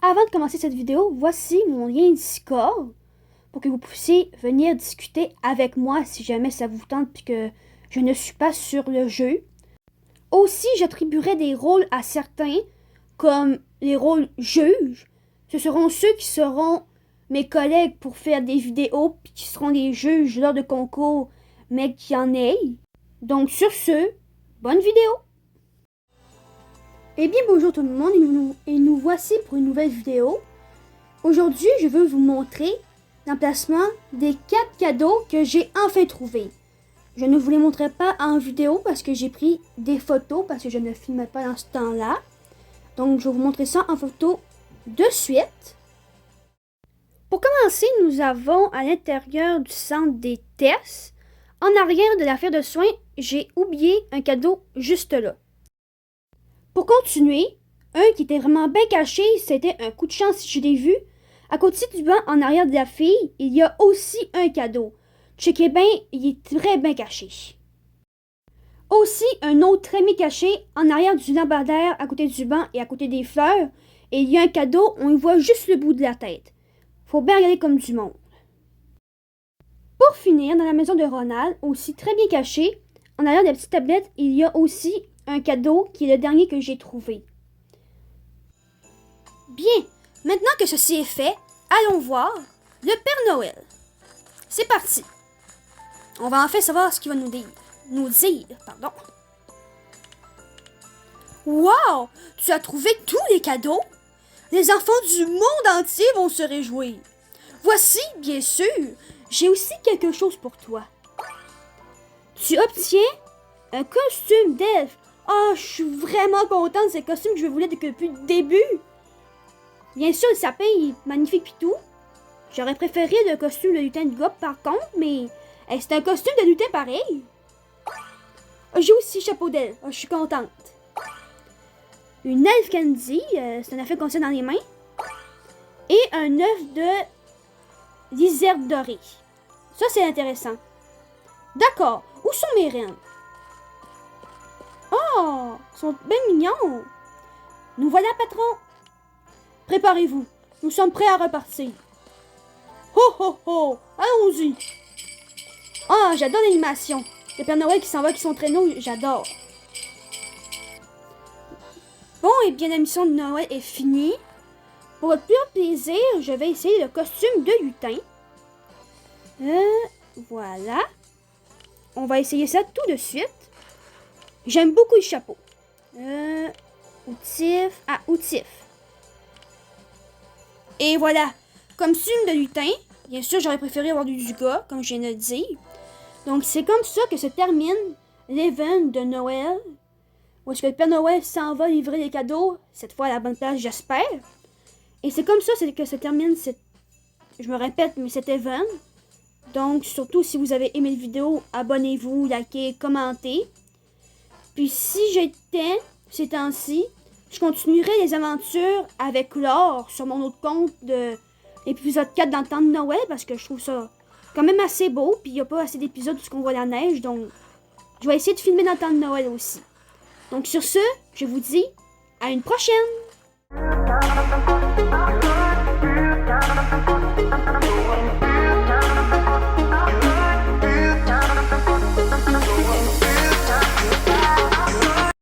Avant de commencer cette vidéo, voici mon lien Discord pour que vous puissiez venir discuter avec moi si jamais ça vous tente et que je ne suis pas sur le jeu. Aussi, j'attribuerai des rôles à certains, comme les rôles juges. Ce seront ceux qui seront mes collègues pour faire des vidéos puis qui seront les juges lors de concours, mais qui en aient. Donc sur ce, bonne vidéo! Eh bien bonjour tout le monde et nous voici pour une nouvelle vidéo. Aujourd'hui, je veux vous montrer l'emplacement des 4 cadeaux que j'ai enfin trouvés. Je ne vous les montrerai pas en vidéo parce que j'ai pris des photos parce que je ne filmais pas dans ce temps-là. Donc je vais vous montrer ça en photo de suite. Pour commencer, nous avons à l'intérieur du centre des tests, en arrière de la file de soins, j'ai oublié un cadeau juste là. Pour continuer, un qui était vraiment bien caché, c'était un coup de chance si je l'ai vu. À côté du banc, en arrière de la fille, il y a aussi un cadeau. Checkez bien, il est très bien caché. Aussi, un autre très bien caché, en arrière du lampadaire, à côté du banc et à côté des fleurs. Et il y a un cadeau, on y voit juste le bout de la tête. Faut bien regarder comme du monde. Pour finir, dans la maison de Ronald, aussi très bien caché, en arrière de la petite tablette, il y a aussi un cadeau qui est le dernier que j'ai trouvé. Bien, maintenant que ceci est fait, allons voir le Père Noël. C'est parti. On va enfin savoir ce qu'il va nous dire. Wow! Tu as trouvé tous les cadeaux? Les enfants du monde entier vont se réjouir. Voici, bien sûr, j'ai aussi quelque chose pour toi. Tu obtiens un costume d'elfe. Oh, je suis vraiment contente de ce costume que je voulais depuis le début. Bien sûr, le sapin est magnifique pis tout. J'aurais préféré le costume de lutin de Gop par contre, mais c'est un costume de lutin pareil. J'ai aussi chapeau d'elfe. Je suis contente. Une elfe candy, c'est un affaire qu'on tient dans les mains. Et un œuf de lizette dorée. Ça, c'est intéressant. D'accord. Où sont mes reines? Oh, ils sont bien mignons. Nous voilà, patron. Préparez-vous. Nous sommes prêts à repartir. Ho, ho, ho. Allons-y. Ah, j'adore l'animation. Le Père Noël qui s'en va avec son traîneau, j'adore. Bon, et bien, la mission de Noël est finie. Pour votre plus grand plaisir, je vais essayer le costume de lutin. Voilà. On va essayer ça tout de suite. J'aime beaucoup le chapeau. Outif. Ah, outif. Et voilà. Comme costume de lutin. Bien sûr, j'aurais préféré avoir du gars, comme je viens de le dire. Donc, c'est comme ça que se termine l'event de Noël. Où est-ce que le Père Noël s'en va livrer les cadeaux. Cette fois à la bonne place, j'espère. Et c'est comme ça que se termine je me répète, mais cet event. Donc, surtout si vous avez aimé la vidéo, abonnez-vous, likez, commentez. Puis si j'étais, ces temps-ci, je continuerai les aventures avec Laure sur mon autre compte de l'épisode 4 dans le temps de Noël parce que je trouve ça quand même assez beau. Puis il n'y a pas assez d'épisodes où on voit la neige, donc je vais essayer de filmer dans le temps de Noël aussi. Donc sur ce, je vous dis à une prochaine!